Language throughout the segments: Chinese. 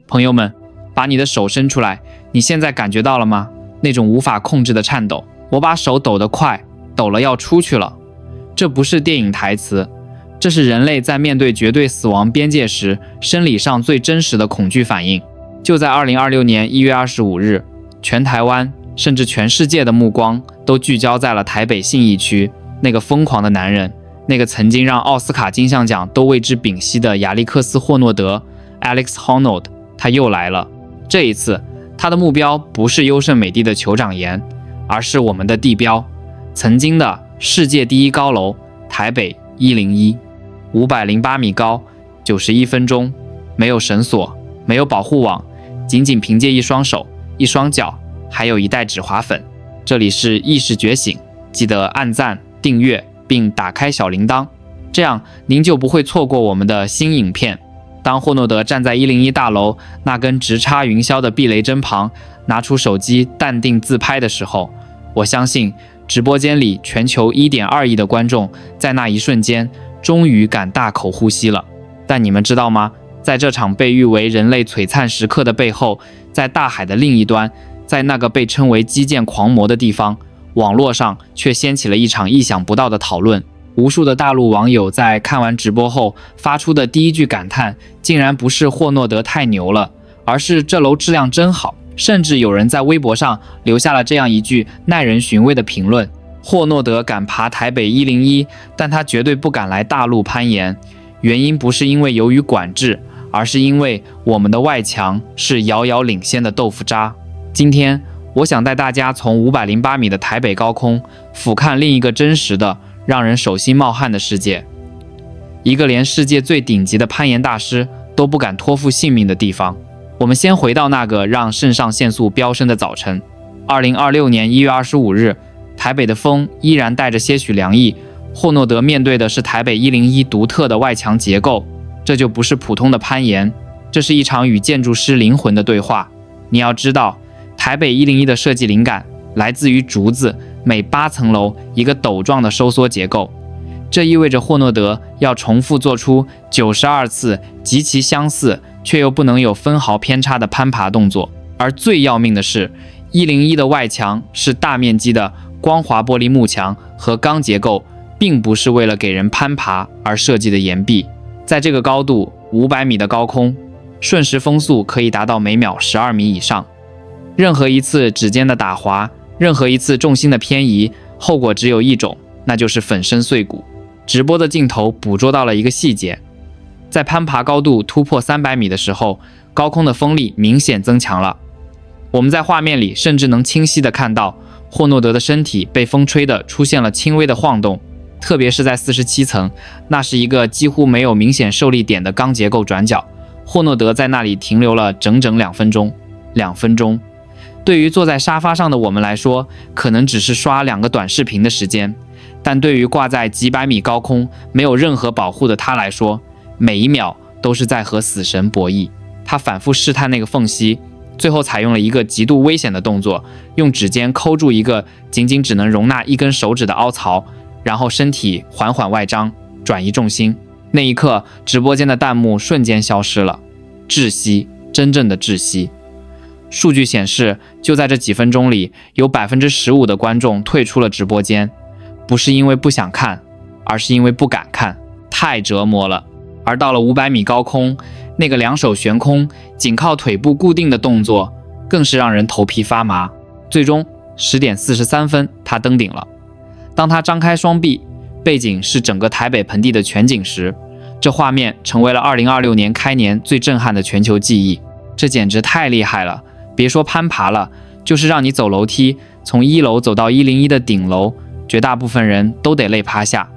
朋友們，把你的手伸出來，你現在感覺到了嗎？那種无法控制的顫抖。我把手抖得快，抖了要出去了。這不是電影台詞，這是人類在面對絕對死亡邊界時生理上最真實的恐懼反應。就在2026年1月25日，全台灣甚至全世界的目光都聚焦在了台北信義區那個瘋狂的男人，那個曾經讓奧斯卡金像獎都為之屏息的亞歷克斯·霍諾德 Alex Honnold， 他又來了。這一次他的目標不是優勝美地的酋長岩，而是我們的地標，曾經的世界第一高樓台北101，508米高，91分鐘，沒有繩索，沒有保護網，僅憑借一雙手一雙腳還有一袋止滑粉。這裡是意識覺醒，記得按讚訂閱並打開小鈴鐺，這樣您就不會錯過我們的新影片。當霍諾德站在101大樓那根直插雲霄的避雷針旁，拿出手機淡定自拍的時候，我相信直播間裡全球1.2億的觀眾在那一瞬間終於敢大口呼吸了。但你們知道嗎？在這場被譽為人類璀璨時刻的背後，在大海的另一端，在那個被稱為基建狂魔的地方，網絡上卻掀起了一場意想不到的討論。無數的大陸網友在看完直播後發出的第一句感嘆，竟然不是霍諾德太牛了，而是這樓質量真好。甚至有人在微博上留下了這樣一句耐人尋味的評論：霍諾德敢爬台北101，但他絕對不敢來大陸攀岩。原因不是因為由於管制，而是因為我們的外牆是遙遙領先的豆腐渣。今天我想帶大家從508米的台北高空俯瞰另一個真實的讓人手心冒汗的世界，一個連世界最頂級的攀岩大師都不敢托付性命的地方。我們先回到那個讓腎上腺素飆升的早晨。2026年1月25日，台北的風依然帶着些許涼意。霍諾德面對的是台北101獨特的外牆結構，這就不是普通的攀岩，這是一場與建築師靈魂的對話。你要知道，台北101的設計靈感來自於竹子，每8層樓一個斗狀的收縮結構。這意味着霍諾德要重複做出92次極其相似卻又不能有分毫偏差的攀爬動作。而最要命的是，101的外牆是大面積的光滑玻璃幕牆和鋼結構，並不是為了給人攀爬而設計的岩壁。在這個高度500米的高空，瞬時風速可以達到每秒12米以上。任何一次指尖的打滑，任何一次重心的偏移，後果只有一種，那就是粉身碎骨。直播的鏡頭捕捉到了一個細節，在攀爬高度突破300米的時候，高空的風力明顯增強了。我們在畫面裡甚至能清晰地看到霍諾德的身體被風吹得出現了輕微的晃動，特別是在47層，那是一個幾乎沒有明顯受力點的鋼結構轉角，霍諾德在那裡停留了整整2分鐘。2分鐘，對於坐在沙發上的我們來說，可能只是刷2個短視頻的時間，但對於掛在幾百米高空沒有任何保護的他來說，每一秒都是在和死神博弈。他反覆試探那個縫隙，最後採用了一個極度危險的動作，用指尖摳住一個僅僅只能容納1根手指的凹槽，然後身體緩緩外張，轉移重心。那一刻，直播間的彈幕瞬間消失了，窒息，真正的窒息。數據顯示，就在這幾分鐘裡，有 15% 的觀眾退出了直播間，不是因為不想看，而是因為不敢看，太折磨了。而到了500米高空，那個2手懸空，僅靠腿部固定的動作，更是讓人頭皮發麻。最終10點43分，他登頂了。當他張開雙臂，背景是整個台北盆地的全景時，這畫面成為了2026年開年最震撼的全球記憶。這簡直太厲害了！別說攀爬了，就是讓你走樓梯，從1樓走到101的頂樓，絕大部分人都得累趴下。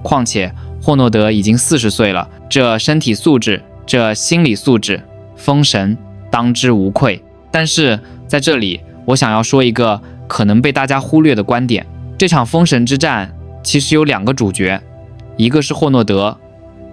況且霍諾德已經40歲了，這身體素質，這心理素質，封神當之無愧。但是在這裡，我想要說一個可能被大家忽略的觀點：這場封神之戰其實有2個主角，一個是霍諾德，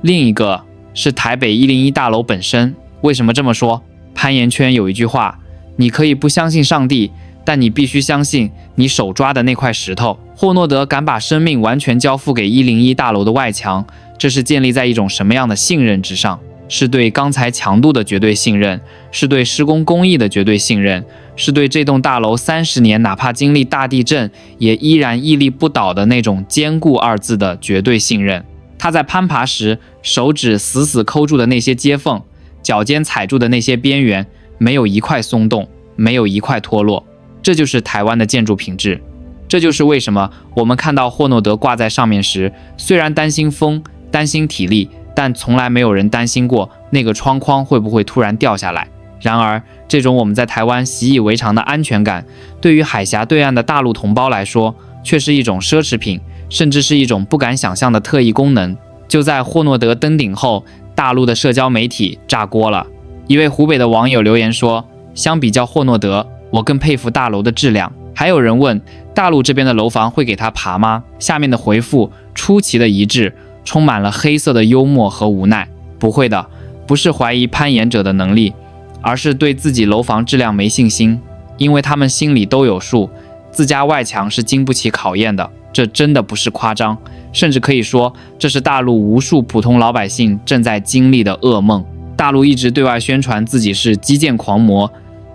另一個是台北101大樓本身。為什麼這麼說？攀岩圈有一句話，你可以不相信上帝，但你必須相信你手抓的那塊石頭。霍諾德敢把生命完全交付給101大樓的外牆，這是建立在一種什麼樣的信任之上？是對鋼材強度的絕對信任，是對施工工藝的絕對信任，是對這棟大樓30年哪怕經歷大地震也依然屹立不倒的那種堅固2字的絕對信任。他在攀爬時手指死死摳住的那些接縫，腳尖踩住的那些邊緣，沒有一塊鬆動，沒有一塊脫落。這就是台灣的建築品質。這就是為什麼我們看到霍諾德掛在上面時，雖然擔心風，擔心體力，但從來沒有人擔心過那個窗框會不會突然掉下來。然而，這種我們在台灣習以為常的安全感，對於海峽對岸的大陸同胞來說，卻是一種奢侈品，甚至是一種不敢想象的特異功能。就在霍諾德登頂後，大陸的社交媒體炸鍋了。一位湖北的網友留言說，相比較霍諾德，我更佩服大樓的質量。還有人問，大陸這邊的樓房會給他爬嗎？下面的回復出奇的一致，充滿了黑色的幽默和無奈。不會的，不是懷疑攀岩者的能力，而是對自己樓房質量沒信心，因為他們心裡都有數，自家外牆是經不起考驗的。這真的不是誇張，甚至可以說，這是大陸無數普通老百姓正在經歷的噩夢。大陸一直對外宣傳自己是基建狂魔，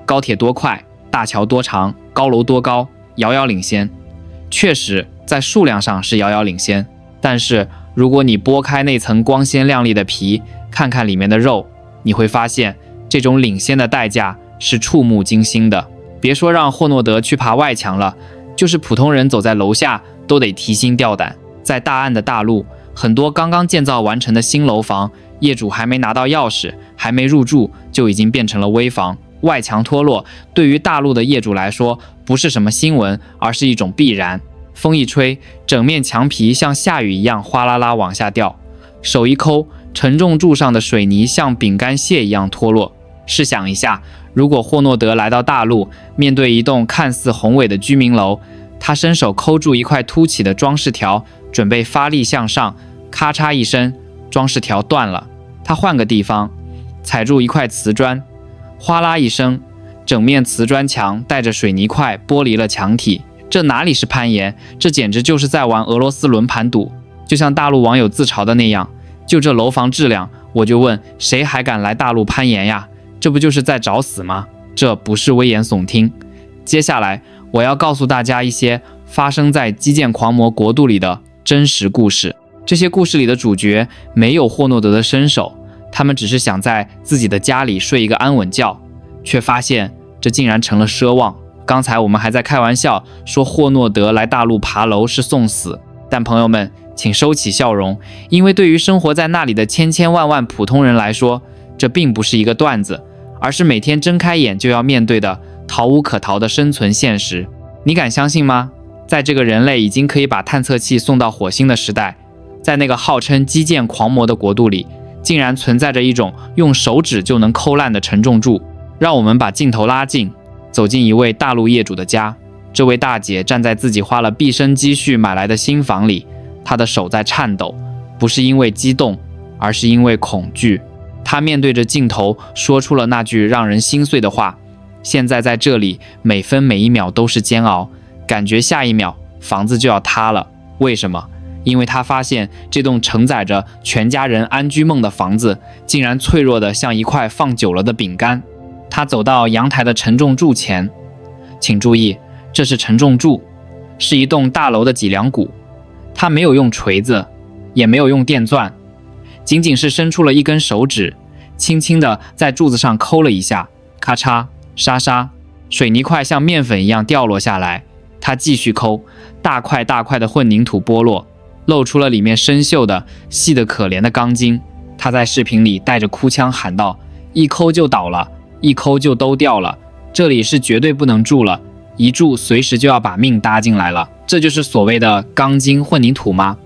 高鐵多快，大橋多長，高樓多高，遙遙領先。確實，在數量上是遙遙領先，但是如果你剝開那層光鮮亮麗的皮，看看裡面的肉，你會發現，這種領先的代價是觸目驚心的。別說讓霍諾德去爬外牆了，就是普通人走在樓下都得提心吊膽。在大岸的大陸，很多剛剛建造完成的新樓房，業主還沒拿到鑰匙，還沒入住，就已經變成了危房。外牆脫落，對於大陸的業主來說，不是什麼新聞，而是一種必然。風一吹，整面牆皮像下雨一樣嘩啦啦往下掉，手一摳，承重柱上的水泥像餅乾屑一樣脫落。試想一下，如果霍諾德來到大陸，面對一棟看似宏偉的居民樓，他伸手摳住一塊凸起的裝飾條，準備發力向上，咔嚓一聲，裝飾條斷了。他換個地方，踩住一塊瓷磚，嘩啦一聲，整面瓷磚牆帶着水泥塊剝離了牆體。這哪裡是攀岩，這簡直就是在玩俄羅斯輪盤賭。就像大陸網友自嘲的那樣，就這樓房質量，我就問誰還敢來大陸攀岩呀？這不就是在找死嗎？這不是危言聳聽。接下來我要告訴大家一些發生在基建狂魔國度裡的真實故事。這些故事裡的主角沒有霍諾德的身手，他們只是想在自己的家裡睡一個安穩覺，卻發現這竟然成了奢望。剛才我們還在開玩笑說霍諾德來大陸爬樓是送死，但朋友們請收起笑容，因為對於生活在那裡的千千萬萬普通人來說，這並不是一個段子，而是每天睜開眼就要面對的逃無可逃的生存現實。你敢相信嗎？在這個人類已經可以把探測器送到火星的時代，在那個號稱基建狂魔的國度裡，竟然存在着一種用手指就能摳爛的承重柱。讓我們把鏡頭拉近，走進一位大陸業主的家。這位大姐站在自己花了畢生積蓄買來的新房裡，她的手在顫抖，不是因為激動，而是因為恐懼。她面對着鏡頭說出了那句讓人心碎的話：現在在這裡，每分每一秒都是煎熬，感覺下一秒房子就要塌了。為什麼？因為她發現這棟承載着全家人安居夢的房子，竟然脆弱得像一塊放久了的餅乾。她走到陽台的承重柱前，請注意，這是承重柱，是一棟大樓的脊梁骨。她沒有用錘子，也沒有用電鑽，僅僅是伸出了一根手指，輕輕地在柱子上摳了一下，咔嚓沙沙，水泥塊像麵粉一樣掉落下來。她繼續摳，大塊大塊的混凝土剝落，露出了裡面生鏽的細得可憐的鋼筋。她在視頻裡帶着哭腔喊道：一摳就倒了，一摳就都掉了，這裡是絕對不能住了，一住隨時就要把命搭進來了。這就是所謂的鋼筋混凝土嗎？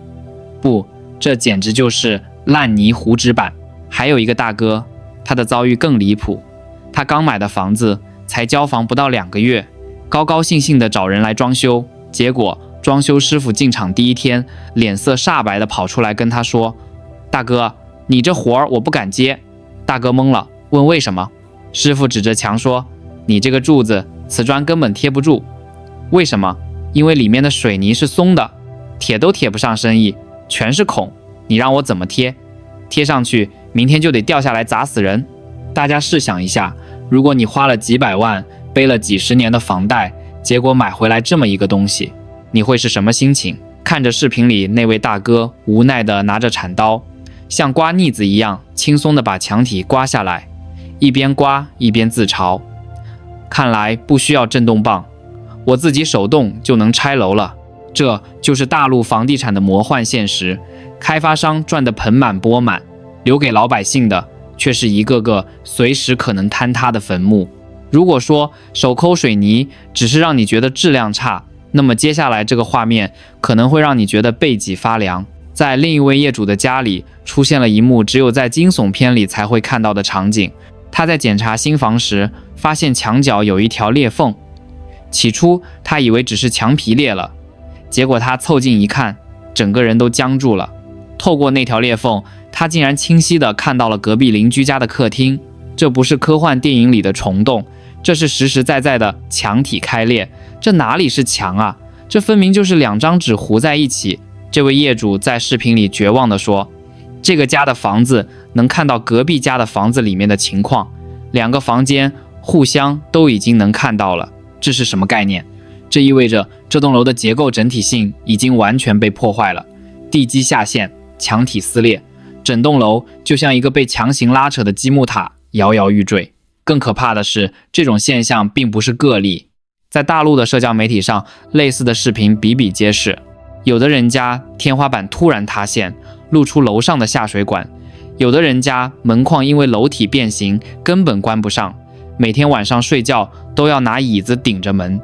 不，這簡直就是爛泥糊紙板。還有一個大哥，他的遭遇更離譜。他剛買的房子才交房不到2個月，高高興興地找人來裝修，結果裝修師傅進場第一天，臉色煞白地跑出來跟他說：大哥，你這活兒我不敢接。大哥懵了，問為什麼？師傅指着牆說：你這個柱子瓷磚根本貼不住。為什麼？因為裡面的水泥是鬆的，鐵都貼不上生意，全是孔，你讓我怎麼貼？貼上去明天就得掉下來砸死人。大家試想一下，如果你花了幾百萬，背了幾十年的房貸，結果買回來這麼一個東西，你會是什麼心情？看着視頻裡那位大哥無奈地拿着鏟刀，像刮膩子一樣輕鬆地把牆體刮下來，一邊刮一邊自嘲，看來不需要震动棒，我自己手動就能拆樓了。這就是大陸房地產的魔幻現實，開發商賺得盆滿缽滿，留給老百姓的卻是一個個隨時可能坍塌的墳墓。如果說手摳水泥只是讓你覺得質量差，那麼接下来這個畫面可能會讓你覺得背脊發涼。在另一位業主的家裡出現了一幕只有在驚悚片裡才會看到的場景，他在檢查新房時發現牆角有一條裂縫，起初他以為只是牆皮裂了，結果他湊近一看，整個人都僵住了。透過那條裂縫，他竟然清晰地看到了隔壁鄰居家的客廳。這不是科幻電影裡的蟲洞，這是實實在在的牆體開裂。這哪裡是牆啊，這分明就是兩張紙糊在一起。這位業主在視頻裡絕望地說，這個家的房子能看到隔壁家的房子裡面的情況，2個房間互相都已經能看到了。這是什麼概念？這意味着這棟樓的結構整體性已經完全被破壞了，地基下陷，牆體撕裂，整棟樓就像一個被強行拉扯的積木塔，搖搖欲墜。更可怕的是，這種現象並不是個例，在大陸的社交媒體上，類似的視頻比比皆是。有的人家天花板突然塌陷，露出樓上的下水管；有的人家門框因為樓體變形，根本關不上，每天晚上睡覺都要拿椅子頂着門；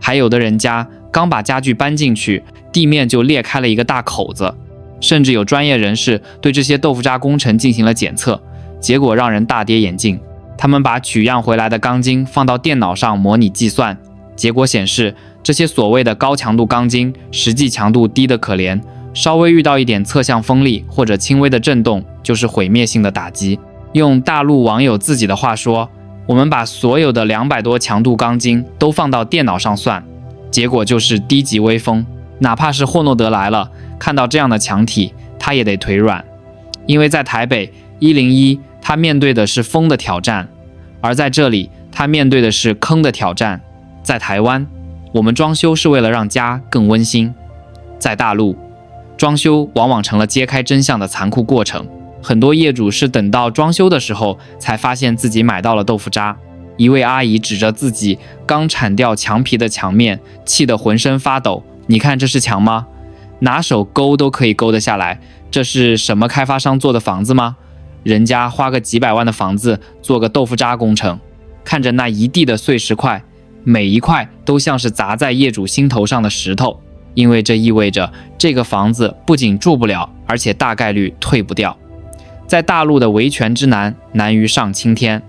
還有的人家剛把家具搬進去，地面就裂開了一個大口子。甚至有專業人士對這些豆腐渣工程進行了檢測，結果讓人大跌眼鏡。他們把取樣回來的鋼筋放到電腦上模擬計算，結果顯示，這些所謂的高強度鋼筋實際強度低得可憐，稍微遇到一點側向風力或者輕微的震動，就是毀滅性的打擊。用大陸網友自己的話說，我們把所有的200多強度鋼筋都放到電腦上算，結果就是低級微風。哪怕是霍諾德來了，看到這樣的牆體，他也得腿軟。因為在台北101，他面對的是風的挑戰，而在這裡，他面對的是坑的挑戰。在台灣，我們裝修是為了讓家更溫馨；在大陸，裝修往往成了揭開真相的殘酷過程。很多業主是等到裝修的時候才發現自己買到了豆腐渣。一位阿姨指着自己剛鏟掉牆皮的牆面，氣得渾身發抖。你看這是牆嗎？拿手勾都可以勾得下來，這是什麼開發商做的房子嗎？人家花個幾百萬的房子做個豆腐渣工程。看着那一地的碎石塊，每一塊都像是砸在業主心頭上的石頭，因為這意味着這個房子不僅住不了，而且大概率退不掉。在大陸的維權之難，難於上青天。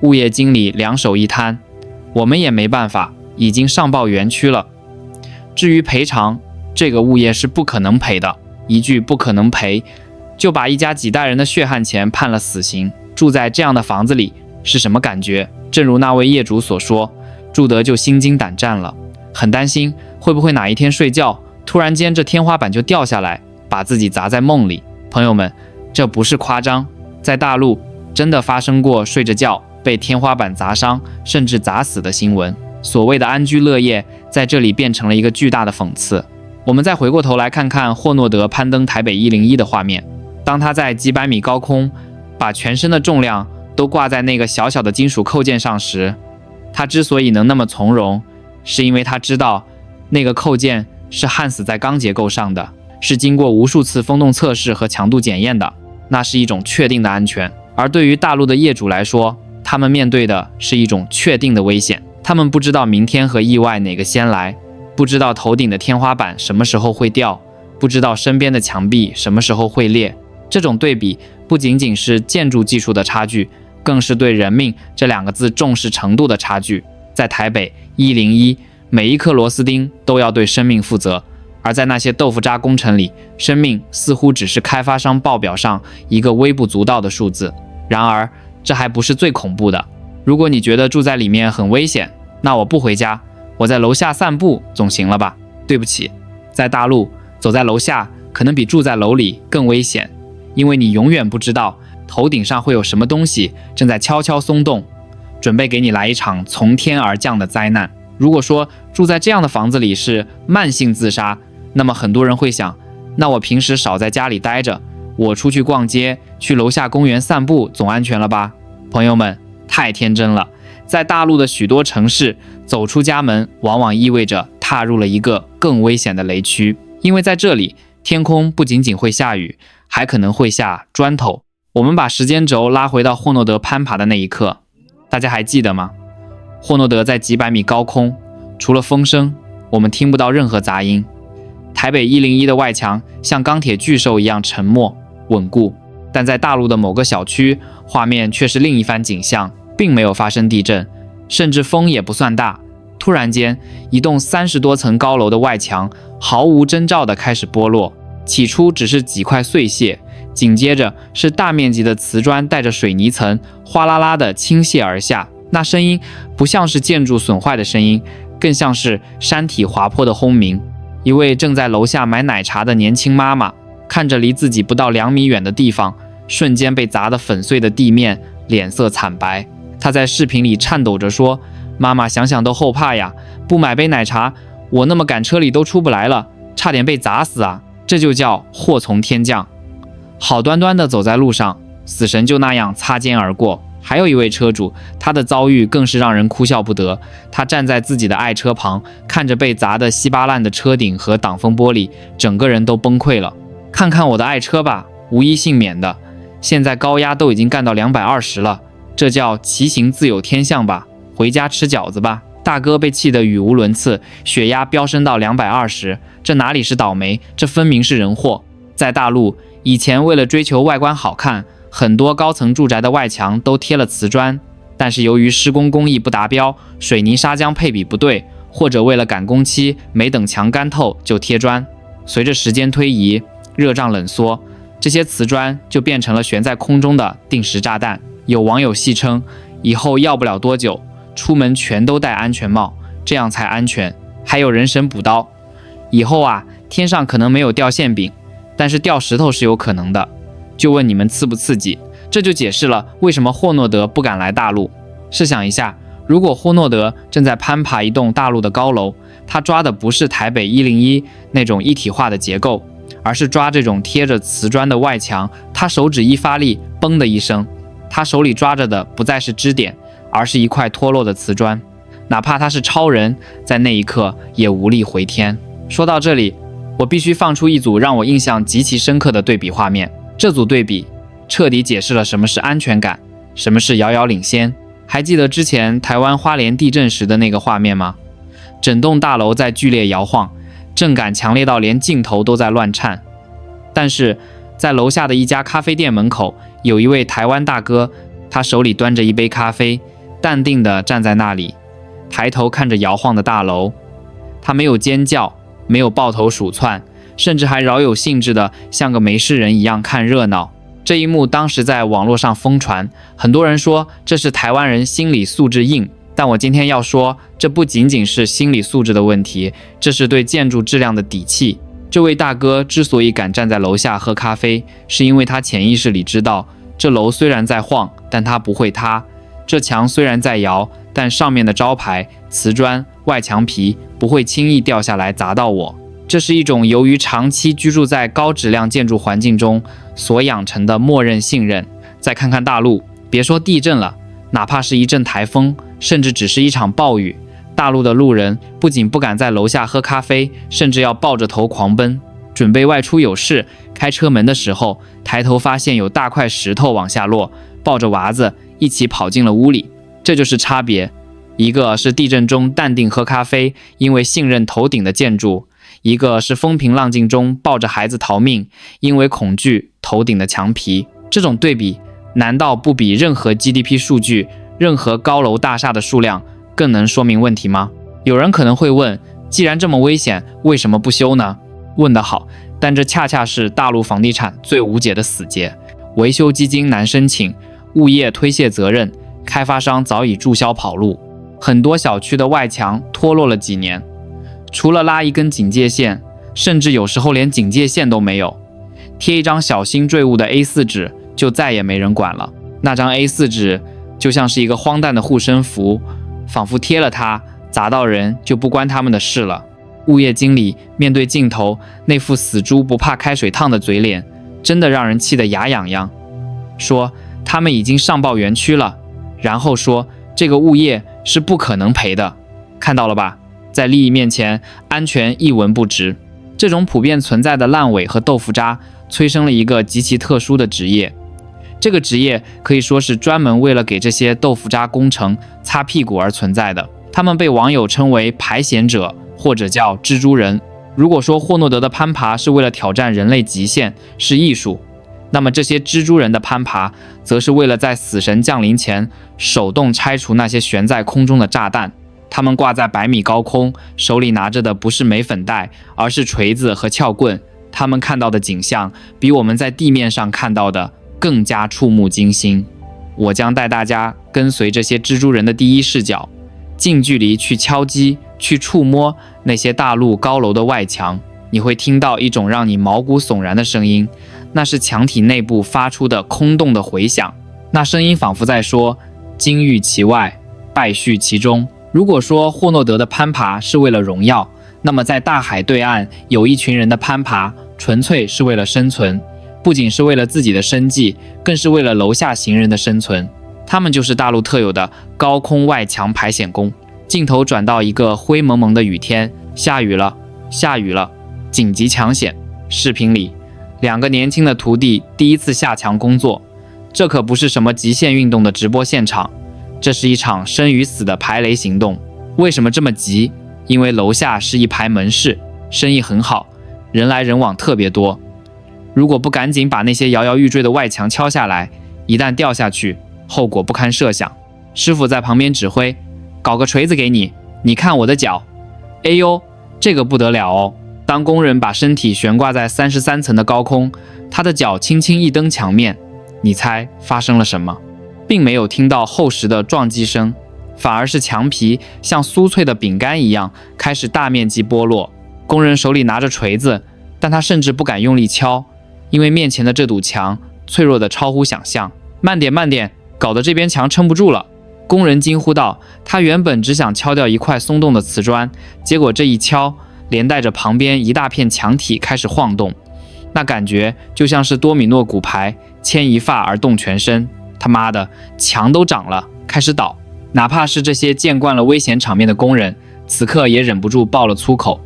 物業經理兩手一攤，我們也沒辦法，已經上報園區了。至於賠償，這個物業是不可能賠的。一句不可能賠，就把一家幾代人的血汗錢判了死刑。住在這樣的房子裡是什麼感覺？正如那位業主所說，住得就心驚膽戰了，很擔心會不會哪一天睡覺，突然間這天花板就掉下來，把自己砸在夢裡。朋友們，這不是誇張，在大陸真的發生過睡着覺被天花板砸傷，甚至砸死的新聞。所謂的安居樂業，在這裡變成了一個巨大的諷刺。我們再回過頭來看看霍諾德攀登台北101的畫面，當他在幾百米高空把全身的重量都掛在那個小小的金屬扣件上時，他之所以能那麼從容，是因為他知道那個扣件是焊死在鋼結構上的，是經過無數次風洞測試和強度檢驗的，那是一種確定的安全。而對於大陸的業主來說，他們面對的是一種確定的危險。他們不知道明天和意外哪個先來，不知道頭頂的天花板什麼時候會掉，不知道身邊的牆壁什麼時候會裂。這種對比不僅僅是建築技術的差距，更是對人命這2個字重視程度的差距。在台北101，每一顆螺絲釘都要對生命負責，而在那些豆腐渣工程裡，生命似乎只是開發商報表上一個微不足道的數字。然而，這還不是最恐怖的。如果你覺得住在裡面很危險，那我不回家，我在樓下散步總行了吧？對不起，在大陸，走在樓下可能比住在樓裡更危險，因為你永遠不知道頭頂上會有什麼東西正在悄悄鬆動，準備給你來一場從天而降的災難。如果說住在這樣的房子裡是慢性自殺，那麼很多人會想，那我平時少在家裡待着，我出去逛街，去樓下公園散步總安全了吧？朋友們，太天真了。在大陸的許多城市，走出家門往往意味着踏入了一個更危險的雷區，因為在這裡，天空不僅僅會下雨，還可能會下磚頭。我們把時間軸拉回到霍諾德攀爬的那一刻，大家還記得嗎？霍諾德在幾百米高空，除了風聲，我們聽不到任何雜音。台北101的外牆像鋼鐵巨獸一樣沉默穩固，但在大陸的某個小區，畫面卻是另一番景象，並沒有發生地震，甚至風也不算大。突然間，一棟30多層高樓的外牆毫無徵兆地開始剝落，起初只是幾塊碎屑，緊接着是大面積的瓷磚帶着水泥層嘩啦啦地傾瀉而下。那聲音不像是建築損壞的聲音，更像是山體滑坡的轟鳴。一位正在樓下買奶茶的年輕媽媽，看着離自己不到2米遠的地方瞬間被砸得粉碎的地面，臉色慘白。她在視頻裡顫抖着說：“媽媽想想都後怕呀，不買杯奶茶，我那麼趕車裡都出不來了，差點被砸死啊！這就叫禍從天降。”好端端的走在路上，死神就那樣擦肩而過。還有一位車主，他的遭遇更是讓人哭笑不得。他站在自己的愛車旁，看着被砸得稀巴爛的車頂和擋風玻璃，整個人都崩溃了。看看我的愛車吧，无一幸免的，現在高壓都已經幹到220了，這叫騎行自有天相吧？回家吃餃子吧。大哥被氣得語無倫次，血壓飆升到220，這哪裡是倒霉，這分明是人禍。在大陸，以前為了追求外觀好看，很多高層住宅的外牆都貼了瓷磚，但是由於施工工藝不達標，水泥砂漿配比不對，或者為了趕工期沒等牆乾透就貼磚。隨着時間推移，熱脹冷縮，這些瓷磚就變成了懸在空中的定時炸彈。有網友戲稱，以後要不了多久，出門全都戴安全帽，這樣才安全。還有人神補刀，以後啊，天上可能沒有掉餡餅，但是掉石頭是有可能的。就問你們刺不刺激？這就解釋了為什麼霍諾德不敢來大陸。試想一下，如果霍諾德正在攀爬一棟大陸的高樓，他抓的不是台北101那種一體化的結構，而是抓这種貼着瓷磚的外牆，他手指一發力，嘣的一聲，他手裡抓着的不再是支點，而是一塊脫落的瓷磚。哪怕他是超人，在那一刻也無力回天。說到這裡，我必須放出一組讓我印象極其深刻的對比畫面。這組對比徹底解釋了什麼是安全感，什麼是遙遙領先。還記得之前台灣花蓮地震時的那個畫面嗎？整棟大樓在劇烈搖晃，震感強烈到連鏡頭都在亂顫。但是在樓下的一家咖啡店門口，有一位台灣大哥，他手裡端着一杯咖啡，淡定地站在那裡，抬頭看着搖晃的大樓。他沒有尖叫，沒有抱頭鼠竄，甚至還饒有興致的像個沒事人一樣看熱鬧。這一幕當時在網絡上瘋傳，很多人說這是台灣人心理素質硬，但我今天要說，這不僅僅是心理素質的問題，這是對建築質量的底氣。這位大哥之所以敢站在樓下喝咖啡，是因為他潛意識裡知道，這樓雖然在晃，但它不會塌；這牆雖然在搖，但上面的招牌、瓷磚、外牆皮不會輕易掉下來砸到我。這是一種由於長期居住在高質量建築環境中所養成的默認信任。再看看大陸，別說地震了，哪怕是一陣颱風，甚至只是一場暴雨，大陸的路人不僅不敢在樓下喝咖啡，甚至要抱着頭狂奔，準備外出有事。開車門的時候，抬頭發現有大塊石頭往下落，抱着娃子一起跑進了屋裡。這就是差別，一個是地震中淡定喝咖啡，因為信任頭頂的建築；一個是風平浪靜中抱着孩子逃命，因為恐懼頭頂的牆皮。這種對比，難道不比任何 GDP 數據、任何高樓大廈的數量更能說明問題嗎？有人可能會問，既然這麼危險，為什麼不修呢？問得好，但這恰恰是大陸房地產最無解的死結。維修基金難申請，物業推卸責任，開發商早已註銷跑路。很多小區的外牆脫落了幾年，除了拉一根警戒線，甚至有時候連警戒線都沒有。貼一張小心墜物的 A4 紙就再也沒人管了。那張 A4 紙就像是一個荒誕的護身符，仿佛貼了它，砸到人就不關他們的事了。物業經理面對鏡頭那副死豬不怕開水燙的嘴臉，真的讓人氣得牙癢癢。說他們已經上報園區了，然後說這個物業是不可能賠的。看到了吧，在利益面前，安全一文不值。這種普遍存在的爛尾和豆腐渣，催生了一個極其特殊的職業。這個職業可以說是專門為了給這些豆腐渣工程擦屁股而存在的。他們被網友稱為排險者，或者叫蜘蛛人。如果說霍諾德的攀爬是為了挑戰人類極限，是藝術，那麼這些蜘蛛人的攀爬，則是為了在死神降臨前手動拆除那些懸在空中的炸彈。他們掛在100米高空，手裡拿着的不是鎂粉袋，而是錘子和撬棍。他們看到的景象，比我們在地面上看到的更加觸目驚心。我將帶大家跟隨這些蜘蛛人的第一視角，近距離去敲擊、去觸摸那些大陸高樓的外牆。你會聽到一種讓你毛骨悚然的聲音，那是牆體內部發出的空洞的回響。那聲音仿佛在說：金玉其外，敗絮其中。如果說霍諾德的攀爬是為了榮耀，那麼在大海對岸有一群人的攀爬純粹是為了生存，不僅是為了自己的生計，更是為了樓下行人的生存。他們就是大陸特有的高空外牆排險工。鏡頭轉到一個灰蒙蒙的雨天，下雨了，下雨了，緊急搶險。視頻裡，2個年輕的徒弟第一次下牆工作，這可不是什麼極限運動的直播現場，這是一場生與死的排雷行動。為什麼這麼急？因為樓下是一排門市，生意很好，人來人往特別多。如果不趕緊把那些搖搖欲墜的外牆敲下來，一旦掉下去，後果不堪設想。師傅在旁邊指揮，搞個錘子給你，你看我的腳。哎呦，這個不得了哦。當工人把身體懸掛在33層的高空，他的腳輕輕一蹬牆面，你猜發生了什麼？並沒有聽到厚實的撞擊聲，反而是牆皮像酥脆的餅乾一樣開始大面積剝落。工人手裡拿着錘子，但他甚至不敢用力敲，因為面前的這堵牆脆弱的超乎想象。慢點慢點，搞得這邊牆撐不住了。工人驚呼道，他原本只想敲掉一塊鬆動的瓷磚，結果這一敲，連帶着旁邊一大片牆體開始晃動，那感覺就像是多米諾骨牌，牽一髮而動全身。他媽的，牆都長了，開始倒。哪怕是這些見慣了危險場面的工人，此刻也忍不住爆了粗口，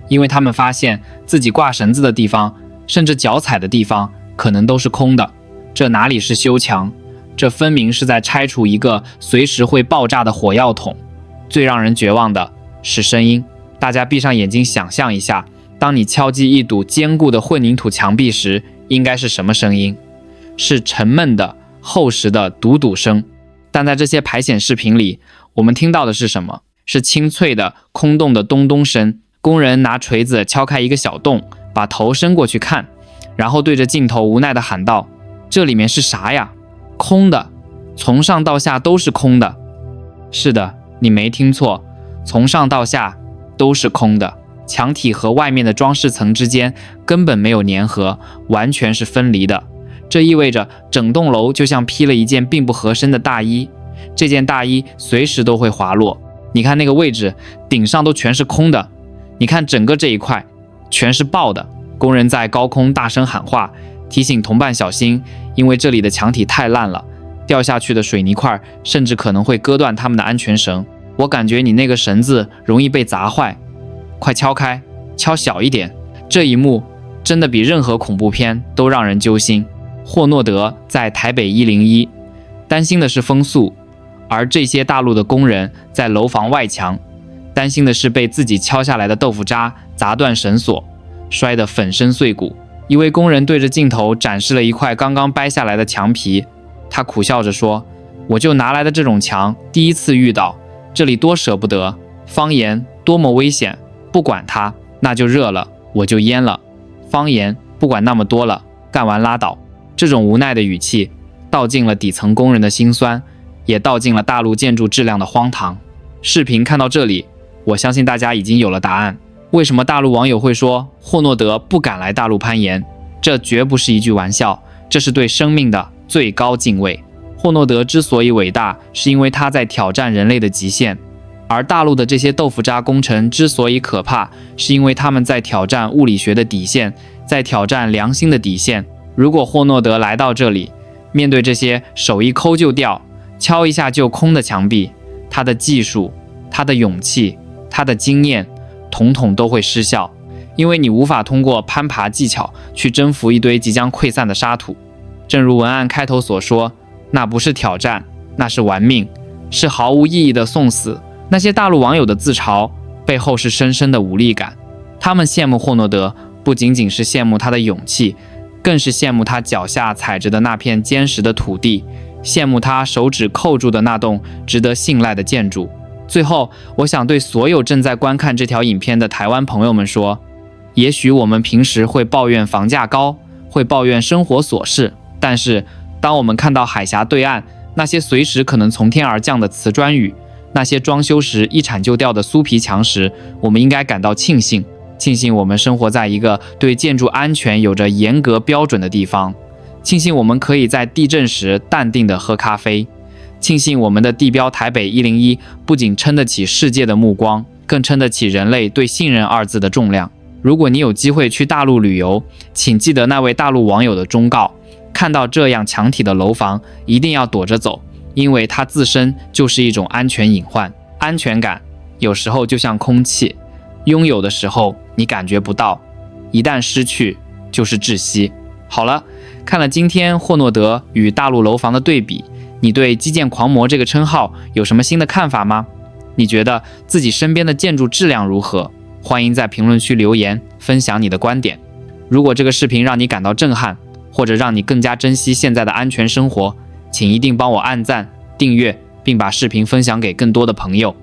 因為他們發現自己掛繩子的地方，甚至腳踩的地方，可能都是空的。這哪裡是修牆？這分明是在拆除一個隨時會爆炸的火藥桶。最讓人絕望的是聲音。大家閉上眼睛想象一下，當你敲擊一堵堅固的混凝土牆壁時，應該是什麼聲音？是沉悶的、厚實的嘟嘟聲。但在這些排險視頻裡，我們聽到的是什麼？是清脆的、空洞的咚咚聲。工人拿錘子敲開一個小洞，把頭伸過去看，然後对着鏡頭無奈地喊道：這裡面是啥呀？空的，從上到下都是空的。是的，你沒聽錯，從上到下都是空的。牆體和外面的裝飾層之間根本沒有粘合，完全是分離的。這意味着整棟樓就像披了一件並不合身的大衣，這件大衣隨時都會滑落。你看那個位置，頂上都全是空的，你看整個這一塊全是爆的。工人在高空大聲喊話，提醒同伴小心，因為這裡的牆體太爛了，掉下去的水泥塊甚至可能會割斷他們的安全繩。我感覺你那個繩子容易被砸壞，快敲開，敲小一點。這一幕真的比任何恐怖片都讓人揪心。霍諾德在台北101，擔心的是風速，而這些大陸的工人在樓房外牆，擔心的是被自己敲下來的豆腐渣砸斷繩索，摔得粉身碎骨。一位工人對着鏡頭展示了一塊剛剛掰下來的牆皮，他苦笑着說：我就拿來的這種牆，第一次遇到，這裡多捨不得，方言多麼危險，不管它，那就熱了，我就淹了。方言不管那麼多了，幹完拉倒。這種無奈的語氣，道盡了底層工人的辛酸，也道盡了大陸建築質量的荒唐。視頻看到這裡，我相信大家已經有了答案。為什麼大陸網友會說霍諾德不敢來大陸攀岩？這絕不是一句玩笑，這是對生命的最高敬畏。霍諾德之所以偉大，是因為他在挑戰人類的極限，而大陸的這些豆腐渣工程之所以可怕，是因為他們在挑戰物理学的底線，在挑戰良心的底線。如果霍諾德来到這裡，面對這些手一摳就掉、敲一下就空的牆壁，他的技術、他的勇氣、他的經驗，統統都會失效，因為你無法通過攀爬技巧去征服一堆即將潰散的沙土。正如文案開頭所說，那不是挑戰，那是玩命，是毫無意義的送死。那些大陸網友的自嘲背後是深深的無力感，他們羨慕霍諾德，不僅僅是羨慕他的勇氣，更是羨慕他腳下踩着的那片堅實的土地，羨慕他手指扣住的那棟值得信賴的建築。最後，我想對所有正在觀看這條影片的台灣朋友們說，也許我們平時會抱怨房價高，會抱怨生活瑣事，但是當我們看到海峽對岸那些隨時可能從天而降的瓷磚雨，那些裝修時一鏟就掉的酥皮牆時，我們應該感到慶幸，慶幸我們生活在一個對建築安全有着嚴格標準的地方，慶幸我們可以在地震時淡定地喝咖啡，慶幸我們的地標台北101不僅撐得起世界的目光，更撐得起人類對信任二字的重量。如果你有機會去大陸旅遊，請記得那位大陸網友的忠告，看到這樣牆體的樓房，一定要躲着走，因為它自身就是一種安全隱患。安全感有時候就像空氣，擁有的時候你感覺不到，一旦失去就是窒息。好了，看了今天霍諾德與大陸樓房的對比，你對基建狂魔這個稱號有什麼新的看法嗎？你覺得自己身邊的建築質量如何？歡迎在評論區留言分享你的觀點。如果這個視頻讓你感到震撼，或者讓你更加珍惜現在的安全生活，請一定幫我按讚、訂閱，並把視頻分享給更多的朋友。